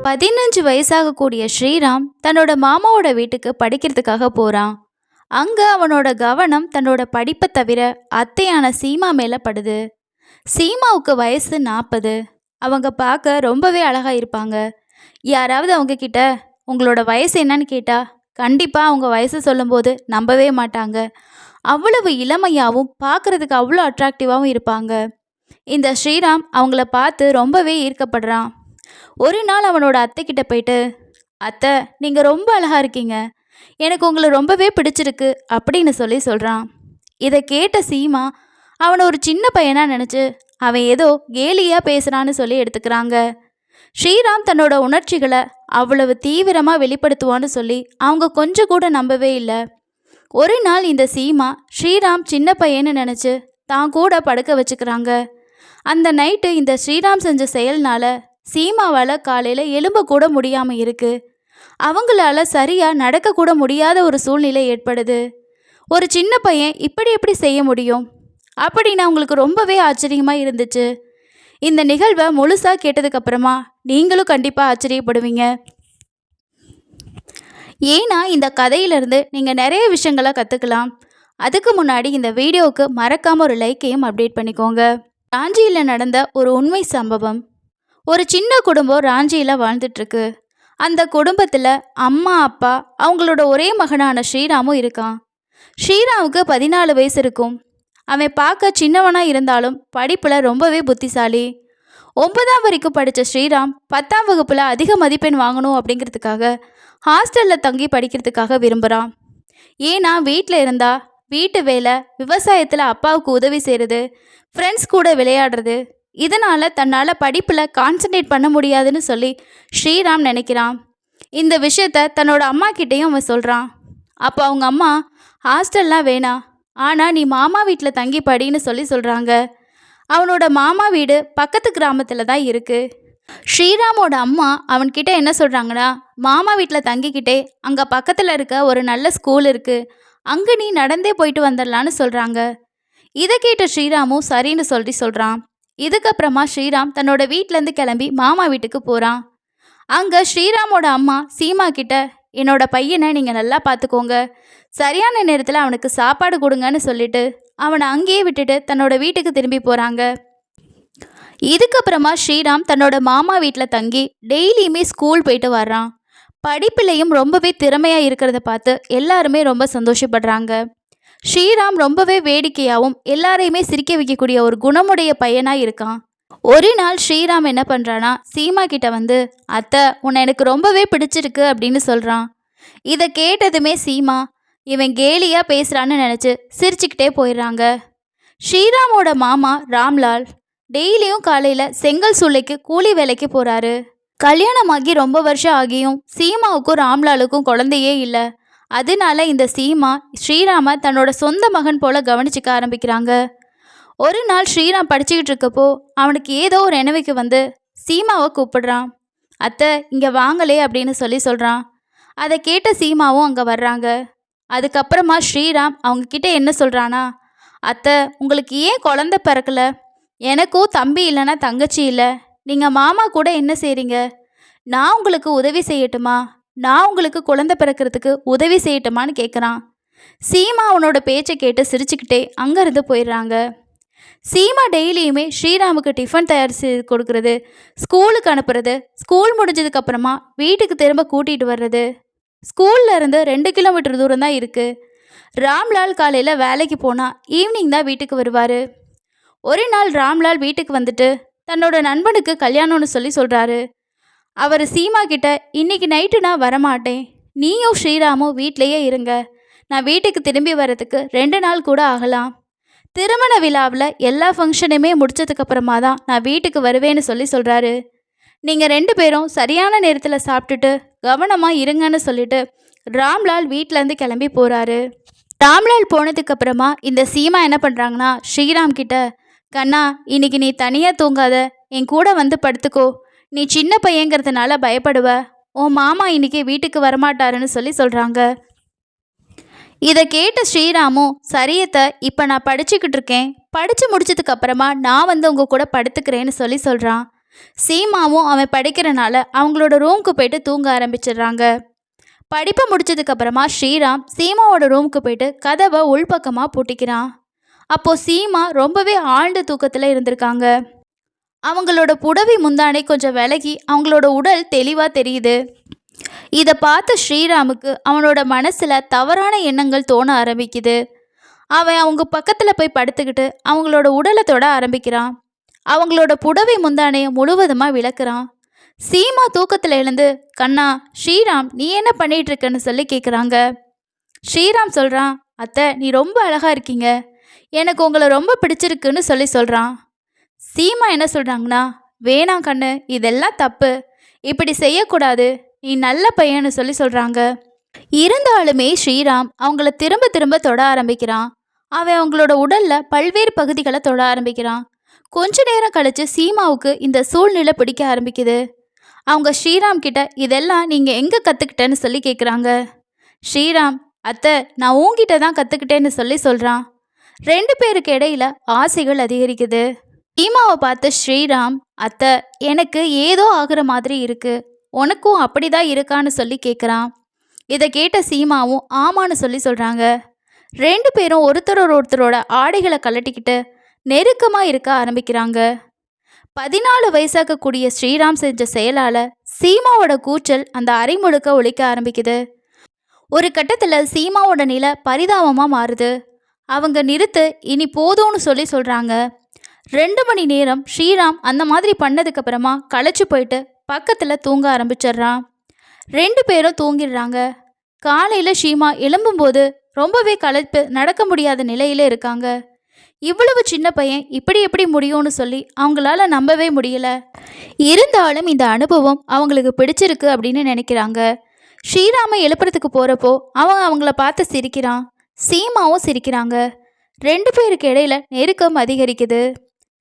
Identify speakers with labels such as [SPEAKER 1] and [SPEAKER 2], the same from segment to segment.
[SPEAKER 1] 15 வயசாகக்கூடிய ஸ்ரீராம் தன்னோட மாமாவோட வீட்டுக்கு படிக்கிறதுக்காக போகிறான். அங்கே அவனோட கவனம் தன்னோட படிப்பை தவிர அத்தையான சீமா மேலே படுது. சீமாவுக்கு வயசு 40. அவங்க பார்க்க ரொம்பவே அழகாக இருப்பாங்க. யாராவது அவங்க கிட்ட உங்களோட வயசு என்னன்னு கேட்டால் கண்டிப்பாக அவங்க வயசு சொல்லும்போது நம்பவே மாட்டாங்க. அவ்வளவு இளமையாகவும் பார்க்குறதுக்கு அவ்வளோ அட்ராக்டிவாகவும் இருப்பாங்க. இந்த ஸ்ரீராம் அவங்கள பார்த்து ரொம்பவே ஈர்க்கப்படுறான். ஒரு நாள் அவனோட அத்தை கிட்ட போயிட்டு, அத்தை நீங்கள் ரொம்ப அழகாக இருக்கீங்க, எனக்கு உங்களை ரொம்பவே பிடிச்சிருக்கு அப்படின்னு சொல்கிறான். இதை கேட்ட சீமா அவனை ஒரு சின்ன பையனாக நினச்சி அவன் ஏதோ கேலியாக பேசுகிறான்னு சொல்லி எடுத்துக்கிறாங்க. ஸ்ரீராம் தன்னோட உணர்ச்சிகளை அவ்வளவு தீவிரமாக வெளிப்படுத்துவான்னு சொல்லி அவங்க கொஞ்சம் கூட நம்பவே இல்லை. ஒரு நாள் இந்த சீமா ஸ்ரீராம் சின்ன பையன்னு நினச்சி தான் கூட படுக்க வச்சுக்கிறாங்க. அந்த நைட்டு இந்த ஸ்ரீராம் செஞ்ச செயல்னால சீமாவால் காலையில் எலும்ப கூட முடியாமல் இருக்குது. அவங்களால சரியாக நடக்கக்கூட முடியாத ஒரு சூழ்நிலை ஏற்படுது. ஒரு சின்ன பையன் இப்படி எப்படி செய்ய முடியும் அப்படின்னு அவங்களுக்கு ரொம்பவே ஆச்சரியமாக இருந்துச்சு. இந்த நிகழ்வை முழுசாக கேட்டதுக்கப்புறமா நீங்களும் கண்டிப்பாக ஆச்சரியப்படுவீங்க. ஏன்னா இந்த கதையிலேருந்து நீங்கள் நிறைய விஷயங்களை கற்றுக்கலாம். அதுக்கு முன்னாடி இந்த வீடியோவுக்கு மறக்காமல் ஒரு லைக்கையும் அப்டேட் பண்ணிக்கோங்க. ராஞ்சியில் நடந்த ஒரு உண்மை சம்பவம். ஒரு சின்ன குடும்பம் ராஞ்சியில் வாழ்ந்துட்டுருக்கு. அந்த குடும்பத்தில் அம்மா அப்பா அவங்களோட ஒரே மகனான ஸ்ரீராமும் இருக்கான். ஸ்ரீராமுக்கு 14 வயசு இருக்கும். அவன் பார்க்க சின்னவனாக இருந்தாலும் படிப்பில் ரொம்பவே புத்திசாலி. 9ஆம் வரைக்கும் படித்த ஸ்ரீராம் 10ஆம் வகுப்பில் அதிக மதிப்பெண் வாங்கணும் அப்படிங்கிறதுக்காக ஹாஸ்டலில் தங்கி படிக்கிறதுக்காக விரும்புகிறான். ஏன்னா வீட்டில் இருந்தால் வீட்டு வேலை, விவசாயத்தில் அப்பாவுக்கு உதவி செய்கிறது, ஃப்ரெண்ட்ஸ் கூட விளையாடுறது, இதனால் தன்னால் படிப்பில் கான்சன்ட்ரேட் பண்ண முடியாதுன்னு சொல்லி ஸ்ரீராம் நினைக்கிறான். இந்த விஷயத்த தன்னோட அம்மா கிட்டேயும் அவன் சொல்கிறான். அப்போ அவங்க அம்மா ஹாஸ்டல்லாம் வேணாம், ஆனால் நீ மாமா வீட்டில் தங்கி படின்னு சொல்கிறாங்க. அவனோட மாமா வீடு பக்கத்து கிராமத்தில் தான் இருக்குது. ஸ்ரீராமோட அம்மா அவன்கிட்ட என்ன சொல்கிறாங்கன்னா, மாமா வீட்டில் தங்கிக்கிட்டே அங்கே பக்கத்தில் இருக்க ஒரு நல்ல ஸ்கூல் இருக்குது, அங்கே நீ நடந்தே போயிட்டு வந்துடலான்னு சொல்கிறாங்க. இதை கேட்ட ஸ்ரீராமும் சரின்னு சொல்கிறான். இதுக்கப்புறமா ஸ்ரீராம் தன்னோட வீட்டிலேருந்து கிளம்பி மாமா வீட்டுக்கு போகிறான். அங்கே ஸ்ரீராமோட அம்மா சீமா கிட்ட, என்னோட பையனை நீங்கள் நல்லா பார்த்துக்கோங்க, சரியான நேரத்தில் அவனுக்கு சாப்பாடு கொடுங்கன்னு சொல்லிட்டு அவனை அங்கேயே விட்டுட்டு தன்னோட வீட்டுக்கு திரும்பி போகிறாங்க. இதுக்கப்புறமா ஸ்ரீராம் தன்னோட மாமா வீட்டில் தங்கி டெய்லியுமே ஸ்கூல் போயிட்டு வர்றான். படிப்பிலையும் ரொம்பவே திறமையாக இருக்கிறத பார்த்து எல்லாருமே ரொம்ப சந்தோஷப்படுறாங்க. ஸ்ரீராம் ரொம்பவே வேடிக்கையாகவும் எல்லாரையுமே சிரிக்க வைக்கக்கூடிய ஒரு குணமுடைய பையனாக இருக்கான். ஒரு நாள் ஸ்ரீராம் என்ன பண்ணுறான்னா, சீமா கிட்ட வந்து, அத்தை உன்னை எனக்கு ரொம்பவே பிடிச்சிருக்கு அப்படின்னு சொல்கிறான். இதை கேட்டதுமே சீமா இவன் கேலியாக பேசுகிறான்னு நினச்சி சிரிச்சுக்கிட்டே போயிடுறாங்க. ஸ்ரீராமோட மாமா ராம்லால் டெய்லியும் காலையில் செங்கல் சூளைக்கு கூலி வேலைக்கு போகிறாரு. கல்யாணமாகி ரொம்ப வருஷம் ஆகியும் சீமாவுக்கும் ராம்லாலுக்கும் குழந்தையே இல்லை. அதனால இந்த சீமா ஸ்ரீராமை தன்னோட சொந்த மகன் போல கவனிச்சிக்க ஆரம்பிக்கிறாங்க. ஒரு நாள் ஸ்ரீராம் படிச்சுக்கிட்டு இருக்கப்போ அவனுக்கு ஏதோ ஒரு நினைவுக்கு வந்து சீமாவை கூப்பிடுறான். அத்தை இங்கே வாங்கலே அப்படின்னு சொல்கிறான். அதை கேட்ட சீமாவும் அங்கே வர்றாங்க. அதுக்கப்புறமா ஸ்ரீராம் அவங்கக்கிட்ட என்ன சொல்கிறானா, அத்தை உங்களுக்கு ஏன் குழந்தை பிறக்கல, எனக்கும் தம்பி இல்லைன்னா தங்கச்சி இல்லை, நீங்கள் மாமா கூட என்ன செய்கிறீங்க, நான் உங்களுக்கு உதவி செய்யட்டுமா, நான் உங்களுக்கு குழந்தை பிறக்கிறதுக்கு உதவி செய்யட்டுமான்னு கேட்குறான். சீமா அவனோட பேச்சை கேட்டு சிரிச்சுக்கிட்டே அங்கேருந்து போயிடுறாங்க. சீமா டெய்லியுமே ஸ்ரீராமுக்கு டிஃபன் தயாரித்து கொடுக்கறது, ஸ்கூலுக்கு அனுப்புறது, ஸ்கூல் முடிஞ்சதுக்கப்புறமா வீட்டுக்கு திரும்ப கூட்டிகிட்டு வர்றது. ஸ்கூல்ல இருந்து 2 கிலோமீட்டர் தூரம் தான் இருக்குது. ராம்லால் காலையில் வேலைக்கு போனால் ஈவினிங் தான் வீட்டுக்கு வருவார். ஒரு நாள் ராம்லால் வீட்டுக்கு வந்துட்டு தன்னோட நண்பனுக்கு கல்யாணம்னு சொல்கிறாரு. அவர் சீமா கிட்ட, இன்னைக்கு நைட்டு நான் வரமாட்டேன், நீயும் ஸ்ரீராமும் வீட்டிலையே இருங்க, நான் வீட்டுக்கு திரும்பி வரதுக்கு 2 நாள் கூட ஆகலாம், திருமண விழாவில் எல்லா ஃபங்க்ஷனுமே முடிச்சதுக்கப்புறமா தான் நான் வீட்டுக்கு வருவேன்னு சொல்கிறாரு. நீங்கள் 2 பேரும் சரியான நேரத்தில் சாப்பிட்டுட்டு கவனமாக இருங்கன்னு சொல்லிட்டு ராம்லால் வீட்டிலேருந்து கிளம்பி போகிறாரு. ராம்லால் போனதுக்கப்புறமா இந்த சீமா என்ன பண்ணுறாங்கன்னா, ஸ்ரீராம் கிட்ட, கண்ணா இன்னைக்கு நீ தனியாக தூங்காத, என் கூட வந்து படுத்துக்கோ, நீ சின்ன பையங்கிறதுனால பயப்படுவ, உன் மாமா இன்னைக்கு வீட்டுக்கு வரமாட்டாருன்னு சொல்கிறாங்க. இதை கேட்ட ஸ்ரீராமும், சரியத்தை இப்போ நான் படிச்சுக்கிட்டு இருக்கேன், படித்து முடிச்சதுக்கப்புறமா நான் வந்து உங்கள் கூட படுத்துக்கிறேன்னு சொல்கிறான். சீமாவும் அவன் படிக்கிறனால அவங்களோட ரூமுக்கு போயிட்டு தூங்க ஆரம்பிச்சிடுறாங்க. படிப்பை முடிச்சதுக்கு அப்புறமா ஸ்ரீராம் சீமாவோட ரூமுக்கு போயிட்டு கதவை உள்பக்கமாக பூட்டிக்கிறான். அப்போது சீமா ரொம்பவே ஆழ்ந்த தூக்கத்தில் இருந்திருக்காங்க. அவங்களோட புடவை முந்தானை கொஞ்சம் விலகி அவங்களோட உடல் தெளிவாக தெரியுது. இதை பார்த்த ஸ்ரீராமுக்கு அவனோட மனசில் தவறான எண்ணங்கள் தோண ஆரம்பிக்குது. அவன் அவங்க பக்கத்தில் போய் படுத்துக்கிட்டு அவங்களோட உடலை தொட ஆரம்பிக்கிறான். அவங்களோட புடவை முந்தானையை முழுவதுமாக விளக்குறான். சீமா தூக்கத்தில் எழுந்து, கண்ணா, ஸ்ரீராம் நீ என்ன பண்ணிட்டு இருக்கன்னு சொல்லி கேட்குறாங்க. ஸ்ரீராம் சொல்கிறான், அத்தை நீ ரொம்ப அழகாக இருக்கீங்க, எனக்கு உங்களை ரொம்ப பிடிச்சிருக்குன்னு சொல்கிறான். சீமா என்ன சொல்கிறாங்கன்னா, வேணாம் கண்ணு, இதெல்லாம் தப்பு, இப்படி செய்யக்கூடாது, நீ நல்ல பையன்னு சொல்கிறாங்க. இருந்தாலுமே ஸ்ரீராம் அவங்கள திரும்ப திரும்ப தொட ஆரம்பிக்கிறான். அவன் அவங்களோட உடலில் பல்வேறு பகுதிகளை தொட ஆரம்பிக்கிறான். கொஞ்ச நேரம் கழித்து சீமாவுக்கு இந்த சூழ்நிலை பிடிக்க ஆரம்பிக்குது. அவங்க ஸ்ரீராம் கிட்ட இதெல்லாம் நீங்கள் எங்கே கற்றுக்கிட்டேன்னு சொல்லி கேட்குறாங்க. ஸ்ரீராம், அத்தை நான் உங்ககிட்ட தான் கற்றுக்கிட்டேன்னு சொல்கிறான். ரெண்டு பேருக்கு இடையில ஆசைகள் அதிகரிக்குது. சீமாவை பார்த்து ஸ்ரீராம், அத்தை எனக்கு ஏதோ ஆகுற மாதிரி இருக்குது, உனக்கும் அப்படி தான் இருக்கான்னு சொல்லி கேட்குறான். இதை கேட்ட சீமாவும் ஆமான்னு சொல்கிறாங்க. ரெண்டு பேரும் ஒருத்தரோட ஆடைகளை கழட்டிக்கிட்டு நெருக்கமாக இருக்க ஆரம்பிக்கிறாங்க. 14 வயசாக்கக்கூடிய ஸ்ரீராம் செஞ்ச செயலால் சீமாவோட கூச்சல் அந்த அறை முழுக்க ஒலிக்க ஆரம்பிக்குது. ஒரு கட்டத்தில் சீமாவோட நிலை பரிதாபமாக மாறுது. அவங்க நிறுத்து, இனி போதும்னு சொல்கிறாங்க. 2 மணி நேரம் ஸ்ரீராம் அந்த மாதிரி பண்ணதுக்கப்புறமா களைச்சு போயிட்டு பக்கத்தில் தூங்க ஆரம்பிச்சிடுறான். 2 பேரும் தூங்கிடுறாங்க. காலையில் ஷீமா எழும்பும்போது ரொம்பவே களைப்பு, நடக்க முடியாத நிலையில் இருக்காங்க. இவ்வளவு சின்ன பையன் இப்படி எப்படி முடியும்னு அவங்களால நம்பவே முடியல. இருந்தாலும் இந்த அனுபவம் அவங்களுக்கு பிடிச்சிருக்கு அப்படின்னு நினைக்கிறாங்க. ஸ்ரீராமை எழுப்புறதுக்கு போகிறப்போ அவங்கள பார்த்து சிரிக்கிறான். சீமாவும் சிரிக்கிறாங்க. 2 பேருக்கு இடையில நெருக்கம் அதிகரிக்குது.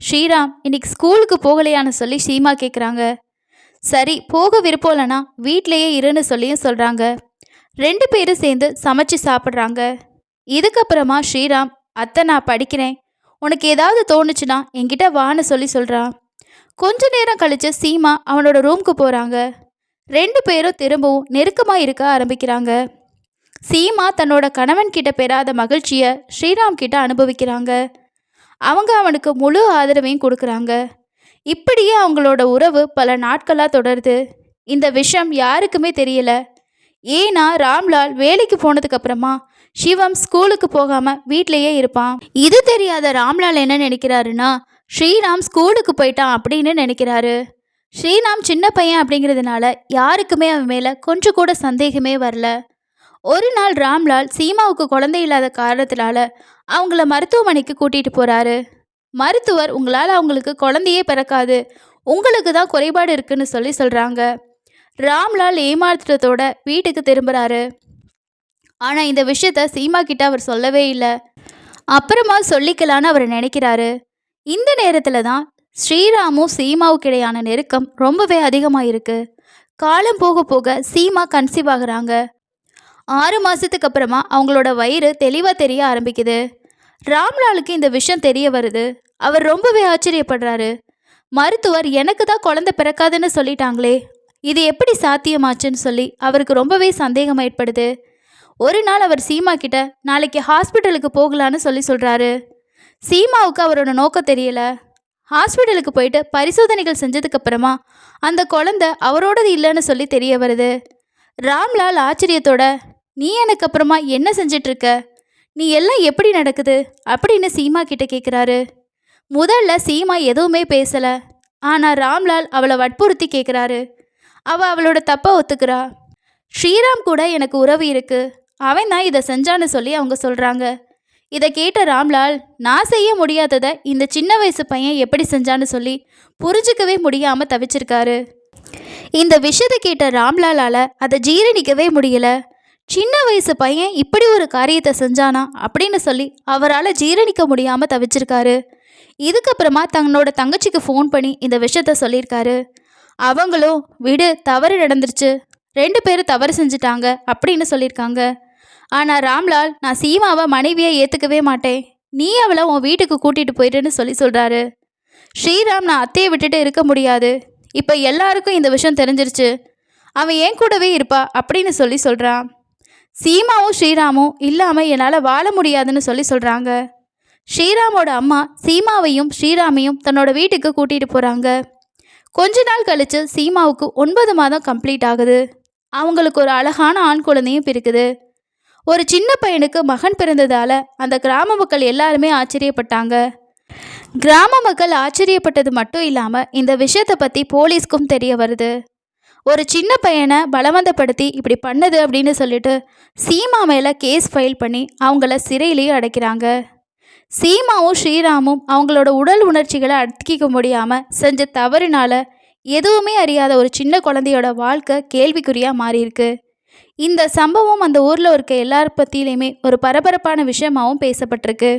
[SPEAKER 1] ஸ்ரீராம், இன்னைக்கு ஸ்கூலுக்கு போகலையான்னு சீமா கேட்குறாங்க. சரி, போக விருப்பம் இல்லைனா வீட்டிலையே இருன்னு சொல்கிறாங்க. 2 பேரும் சேர்ந்து சமைச்சு சாப்பிட்றாங்க. இதுக்கப்புறமா ஸ்ரீராம், அத்தை நான் படிக்கிறேன், உனக்கு ஏதாவது தோணுச்சுன்னா என்கிட்ட வான்னு சொல்கிறான். கொஞ்ச நேரம் கழித்து சீமா அவனோட ரூமுக்கு போகிறாங்க. 2 பேரும் திரும்பவும் நெருக்கமாக இருக்க ஆரம்பிக்கிறாங்க. சீமா தன்னோட கணவன் கிட்ட பெறாத மகிழ்ச்சியை ஸ்ரீராம் கிட்ட அனுபவிக்கிறாங்க. அவங்க அவனுக்கு முழு ஆதரவையும் கொடுக்குறாங்க. இப்படியே அவங்களோட உறவு பல நாட்களாக தொடருது. இந்த விஷயம் யாருக்குமே தெரியல. ஏன்னா ராம்லால் வேலைக்கு போனதுக்கு அப்புறமா சிவம் ஸ்கூலுக்கு போகாமல் வீட்டிலையே இருப்பான். இது தெரியாத ராம்லால் என்ன நினைக்கிறாருன்னா, ஸ்ரீராம் ஸ்கூலுக்கு போயிட்டான் அப்படின்னு நினைக்கிறாரு. ஸ்ரீராம் சின்ன பையன் அப்படிங்கிறதுனால யாருக்குமே அவன் மேலே கொஞ்சம் கூட சந்தேகமே வரல. ஒரு நாள் ராம்லால் சீமாவுக்கு குழந்தை இல்லாத காரணத்தினால அவங்கள மருத்துவமனைக்கு கூட்டிகிட்டு போகிறாரு. மருத்துவர், உங்களால் அவங்களுக்கு குழந்தையே பிறக்காது, உங்களுக்கு தான் குறைபாடு இருக்குன்னு சொல்கிறாங்க. ராம்லால் ஏமாற்றத்தோட வீட்டுக்கு திரும்புகிறாரு. ஆனால் இந்த விஷயத்த சீமா கிட்ட அவர் சொல்லவே இல்லை. அப்புறமா சொல்லிக்கலான்னு அவர் நினைக்கிறாரு. இந்த நேரத்தில் தான் ஸ்ரீராமும் சீமாவுக்கு இடையான நெருக்கம் ரொம்பவே அதிகமாக இருக்குது. காலம் போக போக சீமா கன்சீவ் ஆகுறாங்க. 6 மாதத்துக்கு அப்புறமா அவங்களோட வயிறு தெளிவாக தெரிய ஆரம்பிக்குது. ராம்லாலுக்கு இந்த விஷயம் தெரிய வருது. அவர் ரொம்பவே ஆச்சரியப்படுறாரு. மருத்துவர், எனக்கு தான் குழந்தை பிறக்காதுன்னு சொல்லிட்டாங்களே, இது எப்படி சாத்தியமாச்சுன்னு அவருக்கு ரொம்பவே சந்தேகம் ஏற்படுது. ஒரு நாள் அவர் சீமா கிட்ட நாளைக்கு ஹாஸ்பிட்டலுக்கு போகலான்னு சொல்கிறாரு. சீமாவுக்கு அவரோட நோக்கம் தெரியல. ஹாஸ்பிட்டலுக்கு போயிட்டு பரிசோதனைகள் செஞ்சதுக்கப்புறமா அந்த குழந்தை அவரோடது இல்லைன்னு தெரிய வருது. ராம்லால் ஆச்சரியத்தோட, நீ எனக்கு அப்புறமா என்ன செஞ்சிட்ருக்க, நீ எல்லாம் எப்படி நடக்குது அப்படின்னு சீமா கிட்ட கேட்குறாரு. முதல்ல சீமா எதுவுமே பேசலை. ஆனால் ராம்லால் அவளை வற்புறுத்தி கேட்குறாரு. அவளோட தப்பை ஒத்துக்கிறா. ஸ்ரீராம் கூட எனக்கு உறவு இருக்குது, அவன் தான் இதை செஞ்சான்னு அவங்க சொல்கிறாங்க. இதை கேட்ட ராம்லால், நான் செய்ய முடியாததை இந்த சின்ன வயசு பையன் எப்படி செஞ்சான்னு புரிஞ்சிக்கவே முடியாமல் தவிச்சிருக்காரு. இந்த விஷயத்தை கேட்ட ராம்லாலால் அதை ஜீரணிக்கவே முடியல. சின்ன வயசு பையன் இப்படி ஒரு காரியத்தை செஞ்சானா அப்படின்னு அவரால் ஜீரணிக்க முடியாமல் தவிச்சிருக்காரு. இதுக்கப்புறமா தன்னோட தங்கச்சிக்கு ஃபோன் பண்ணி இந்த விஷயத்த சொல்லியிருக்காரு. அவங்களும், விடு, தவறு நடந்துருச்சு, 2 பேரும் தவறு செஞ்சுட்டாங்க அப்படின்னு சொல்லியிருக்காங்க. ஆனால் ராம்லால், நான் சீமாவை மனைவியை ஏற்றுக்கவே மாட்டேன், நீ அவளை உன் வீட்டுக்கு கூட்டிகிட்டு போயிட்டுன்னு சொல்கிறாரு. ஸ்ரீராம் நான் அத்தையை விட்டுட்டு இருக்க முடியாது, இப்போ எல்லாருக்கும் இந்த விஷயம் தெரிஞ்சிருச்சு, அவன் என் கூடவே இருப்பா அப்படின்னு சொல்கிறான். சீமாவும் ஸ்ரீராமும் இல்லாமல் என்னால் வாழ முடியாதுன்னு சொல்கிறாங்க. ஸ்ரீராமோட அம்மா சீமாவையும் ஸ்ரீராமையும் தன்னோட வீட்டுக்கு கூட்டிகிட்டு போகிறாங்க. கொஞ்ச நாள் கழித்து சீமாவுக்கு 9 மாதம் கம்ப்ளீட் ஆகுது. அவங்களுக்கு ஒரு அழகான ஆண் குழந்தையும் பிறக்குது. ஒரு சின்ன பையனுக்கு மகன் பிறந்ததால அந்த கிராம மக்கள் எல்லாருமே ஆச்சரியப்பட்டாங்க. கிராம மக்கள் ஆச்சரியப்பட்டது மட்டும் இல்லாமல் இந்த விஷயத்தை பற்றி போலீஸ்க்கும் தெரிய வருது. ஒரு சின்ன பையனை பலவந்தப்படுத்தி இப்படி பண்ணுது அப்படின்னு சொல்லிட்டு சீமா மேலே கேஸ் ஃபைல் பண்ணி அவங்கள சிறையிலேயே அடைக்கிறாங்க. சீமாவும் ஸ்ரீராமும் அவங்களோட உடல் உணர்ச்சிகளை அடக்கிக்க முடியாமல் செஞ்ச தவறினால எதுவுமே அறியாத ஒரு சின்ன குழந்தையோட வாழ்க்கை கேள்விக்குறியாக மாறியிருக்கு. இந்த சம்பவம் அந்த ஊரில் இருக்க எல்லார் பற்றியிலையுமே ஒரு பரபரப்பான விஷயமாகவும் பேசப்பட்டிருக்கு.